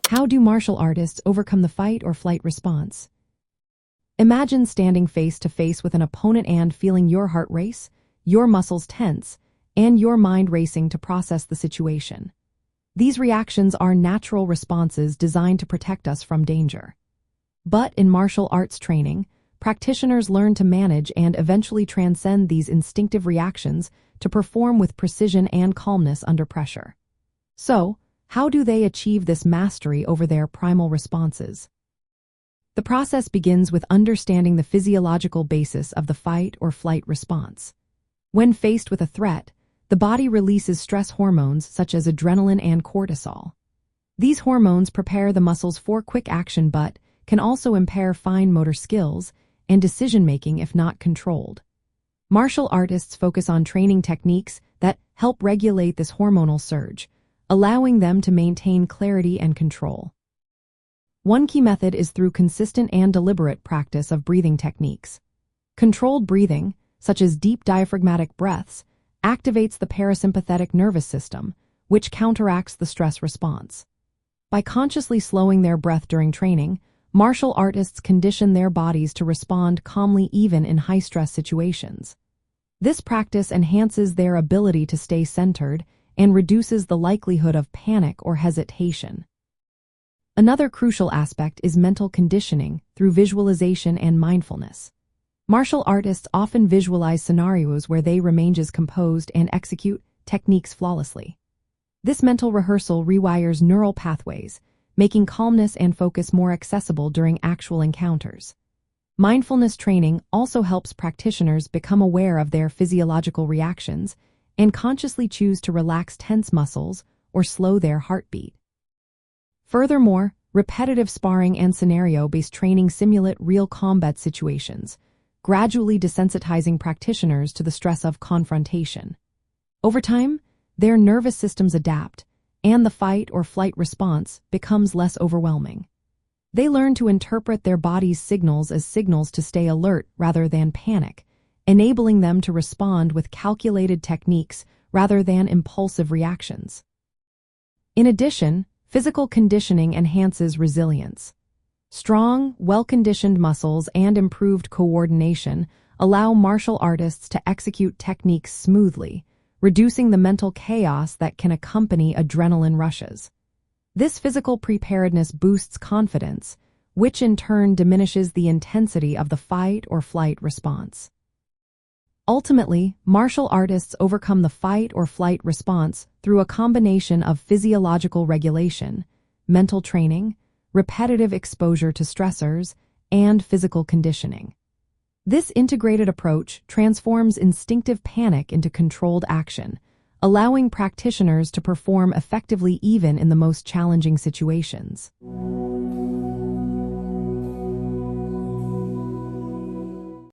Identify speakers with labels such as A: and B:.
A: How do martial artists overcome the fight or flight response? Imagine standing face to face with an opponent and feeling your heart race, your muscles tense, and your mind racing to process the situation. These reactions are natural responses designed to protect us from danger. But in martial arts training, practitioners learn to manage and eventually transcend these instinctive reactions to perform with precision and calmness under pressure. So, how do they achieve this mastery over their primal responses? The process begins with understanding the physiological basis of the fight or flight response. When faced with a threat, the body releases stress hormones such as adrenaline and cortisol. These hormones prepare the muscles for quick action but can also impair fine motor skills and decision-making if not controlled. Martial artists focus on training techniques that help regulate this hormonal surge, allowing them to maintain clarity and control. One key method is through consistent and deliberate practice of breathing techniques. Controlled breathing, such as deep diaphragmatic breaths, activates the parasympathetic nervous system, which counteracts the stress response. By consciously slowing their breath during training, martial artists condition their bodies to respond calmly even in high-stress situations. This practice enhances their ability to stay centered and reduces the likelihood of panic or hesitation. Another crucial aspect is mental conditioning through visualization and mindfulness. Martial artists often visualize scenarios where they remain composed and execute techniques flawlessly. This mental rehearsal rewires neural pathways, making calmness and focus more accessible during actual encounters. Mindfulness training also helps practitioners become aware of their physiological reactions and consciously choose to relax tense muscles or slow their heartbeat. Furthermore, repetitive sparring and scenario-based training simulate real combat situations, gradually desensitizing practitioners to the stress of confrontation. Over time, their nervous systems adapt, and the fight or flight response becomes less overwhelming. They learn to interpret their body's signals as signals to stay alert rather than panic, enabling them to respond with calculated techniques rather than impulsive reactions. In addition, physical conditioning enhances resilience. Strong, well-conditioned muscles and improved coordination allow martial artists to execute techniques smoothly, reducing the mental chaos that can accompany adrenaline rushes. This physical preparedness boosts confidence, which in turn diminishes the intensity of the fight or flight response. Ultimately, martial artists overcome the fight or flight response through a combination of physiological regulation, mental training, repetitive exposure to stressors, and physical conditioning. This integrated approach transforms instinctive panic into controlled action, allowing practitioners to perform effectively even in the most challenging situations.